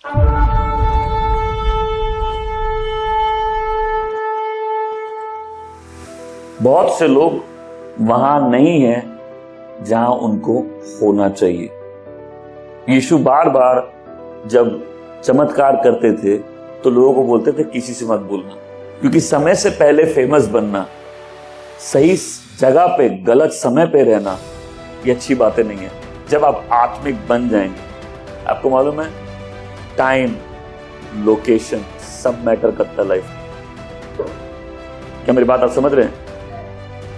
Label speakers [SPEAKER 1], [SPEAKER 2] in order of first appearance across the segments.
[SPEAKER 1] बहुत से लोग वहां नहीं है जहां उनको होना चाहिए। यीशु बार बार जब चमत्कार करते थे तो लोगों को बोलते थे किसी से मत बोलना, क्योंकि समय से पहले फेमस बनना, सही जगह पे गलत समय पे रहना, ये अच्छी बातें नहीं है। जब आप आत्मिक बन जाएंगे, आपको मालूम है टाइम, लोकेशन सब मैटर करता है लाइफ में। क्या मेरी बात आप समझ रहे हैं?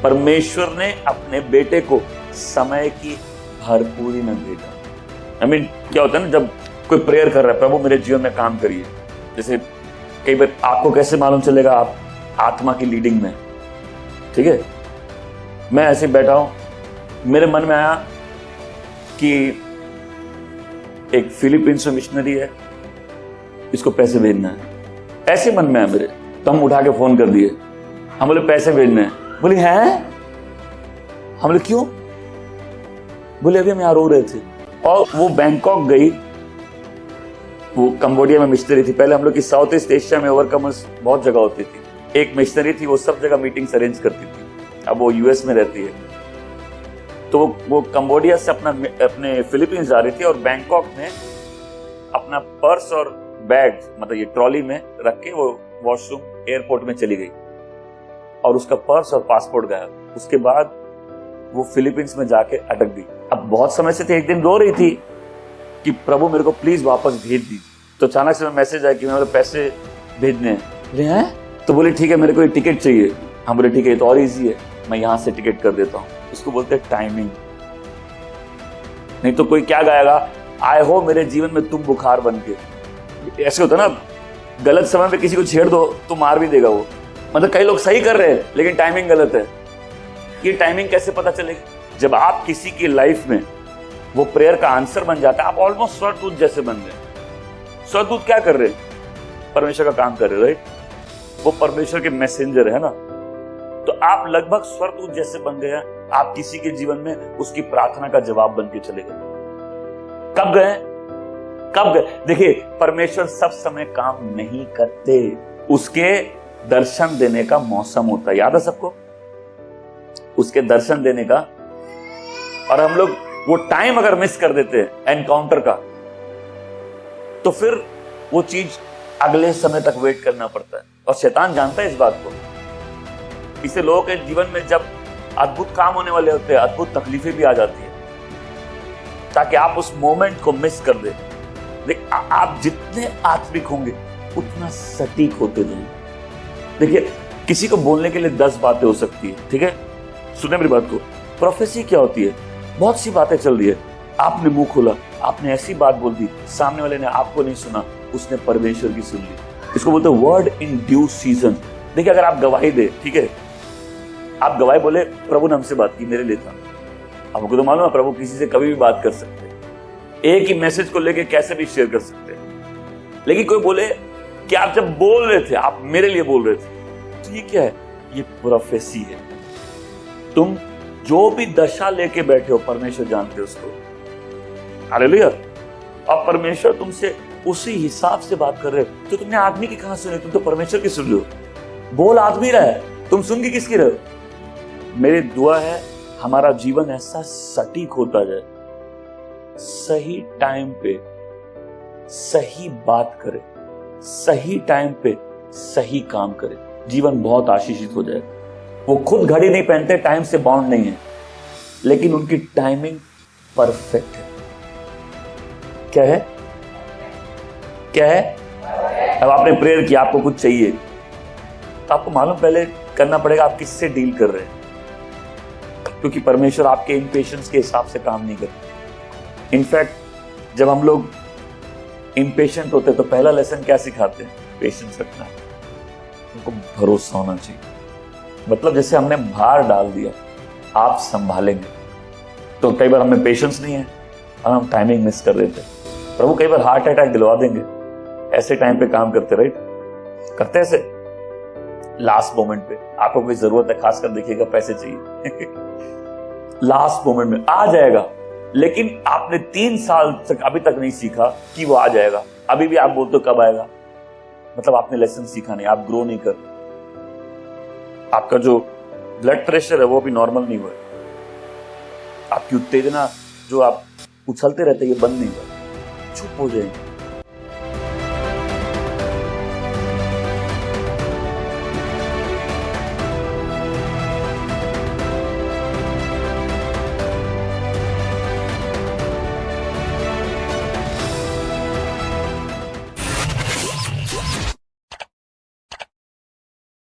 [SPEAKER 1] परमेश्वर ने अपने बेटे को समय की भरपूरी में भेजा। क्या होता है ना, जब कोई प्रेयर कर रहा है, प्रभु मेरे जीवन में काम करिए, जैसे कई बार आपको कैसे मालूम चलेगा आप आत्मा की लीडिंग में, ठीक है। मैं ऐसे बैठा हूं, मेरे मन में आया कि एक फिलीपींस में मिशनरी है, इसको पैसे भेजना है, ऐसे मन में आया मेरे, तो हम उठा के फोन कर दिए, हम बोले पैसे भेजने हैं। बोले हैं? हम बोले क्यों? बोले अभी हम यहां रो रहे थे। और वो बैंकॉक गई, वो कंबोडिया में मिशनरी थी। पहले हम लोग की साउथ ईस्ट एशिया में ओवरकमर्स बहुत जगह होती थी। एक मिशनरी थी, वो सब जगह मीटिंग्स अरेंज करती थी। अब वो यूएस में रहती है, तो वो कंबोडिया से अपने फिलीपींस जा रही थी और बैंकॉक में अपना पर्स और बैग, मतलब ये ट्रॉली में रख के वो वॉशरूम एयरपोर्ट में चली गई और उसका पर्स और पासपोर्ट गायब। उसके बाद वो फिलीपींस में जाके अटक गई। अब बहुत समय से थे, एक दिन रो रही थी कि प्रभु मेरे को प्लीज वापस भेज दीजिए। तो अचानक से मैसेज आया कि मेरे पैसे भेजने हैं। तो बोले ठीक है, मेरे को टिकट चाहिए। हम बोले ठीक है, तो और इजी है, मैं यहां से टिकट कर देता हूं। उसको बोलते हैं टाइमिंग। नहीं तो कोई क्या गाएगा, आए हो मेरे जीवन में तुम बुखार बन के। ऐसे होता ना, गलत समय पे किसी को छेड़ दो तो मार भी देगा वो। मतलब कई लोग सही कर रहे हैं लेकिन टाइमिंग गलत है। ये टाइमिंग कैसे पता चलेगी? जब आप किसी की लाइफ में वो प्रेयर का आंसर बन जाता है, आप ऑलमोस्ट स्वर्गदूत जैसे बन गए। स्वर्गदूत क्या कर रहे हैं? परमेश्वर का काम कर रहे, राइट? वो परमेश्वर के मैसेंजर है ना। तो आप लगभग स्वर्गदूत जैसे बन गए हैं। आप किसी के जीवन में उसकी प्रार्थना का जवाब बन के चले गए। कब गए? कब गए? देखिए, परमेश्वर सब समय काम नहीं करते, उसके दर्शन देने का मौसम होता है। याद है सबको? उसके दर्शन देने का। और हम लोग वो टाइम अगर मिस कर देते हैं एनकाउंटर का, तो फिर वो चीज अगले समय तक वेट करना पड़ता है। और शैतान जानता है इस बात को। इससे लोगों के जीवन में जब अद्भुत काम होने वाले होते हैं, अद्भुत तकलीफें भी आ जाती है, ताकि आप उस मोमेंट को मिस कर दे। देख, आप जितने आत्मिक होंगे उतना सटीक होते जाएंगे। देखिए, किसी को बोलने के लिए 10 बातें हो सकती है, ठीक है? सुने मेरी बात को। प्रोफेसी क्या होती है? बहुत सी बातें चल रही है, आपने मुंह खोला, आपने ऐसी बात बोल दी, सामने वाले ने आपको नहीं सुना, उसने परमेश्वर की सुन ली। इसको बोलते हैं वर्ड इन ड्यू सीजन। देखिए, अगर आप गवाही दे, ठीक है, आप गवाही बोले प्रभु ने हमसे बात की, मेरे लिए था। आपको तो मालूम है प्रभु किसी से कभी भी बात कर सकते हैं, एक ही मैसेज को लेके कैसे भी शेयर कर सकते हैं। लेकिन कोई बोले कि आप जब बोल रहे थे, आप मेरे लिए बोल रहे थे, तो ये क्या है? ये प्रोफेसी है। तुम जो भी दशा लेके बैठे हो, परमेश्वर जानते हो उसको। हालेलुया। अब परमेश्वर तुमसे उसी हिसाब से बात कर रहे हो। तो तुमने आदमी की कहां सुनी? तुम तो परमेश्वर की सुन रहे हो। बोल आदमी रहा है, तुम सुन के किसकी रहे हो? मेरी दुआ है हमारा जीवन ऐसा सटीक होता जाए, सही टाइम पे सही बात करे, सही टाइम पे सही काम करे, जीवन बहुत आशीषित हो जाए। वो खुद घड़ी नहीं पहनते, टाइम से बाउंड नहीं है, लेकिन उनकी टाइमिंग परफेक्ट है। क्या है? क्या है? अब आपने प्रेयर किया, आपको कुछ चाहिए, तो आपको मालूम पहले करना पड़ेगा आप किससे डील कर रहे हैं, क्योंकि परमेश्वर आपके इम्पेशंस के हिसाब से काम नहीं करते। इनफैक्ट जब हम लोग इम्पेशेंट होते तो पहला लेसन क्या सिखाते हैं? पेशेंस रखना, उनको भरोसा होना चाहिए। मतलब जैसे हमने भार डाल दिया, आप संभालेंगे। तो कई बार हमें पेशेंस नहीं है और हम टाइमिंग मिस कर देते हैं। प्रभु कई बार हार्ट अटैक दिलवा देंगे, ऐसे टाइम पे काम करते, राइट? करते ऐसे लास्ट मोमेंट पे। आपको कोई जरूरत है, खासकर देखिएगा पैसे चाहिए लास्ट मोमेंट में आ जाएगा, लेकिन आपने 3 साल तक अभी तक नहीं सीखा कि वो आ जाएगा। अभी भी आप बोलते हो कब आएगा, मतलब आपने लेसन सीखा नहीं, आप ग्रो नहीं कर रहे। आपका जो ब्लड प्रेशर है वो भी नॉर्मल नहीं हुआ, आपकी उत्तेजना जो आप उछलते रहते ये बंद नहीं हुआ, चुप हो जाएंगे।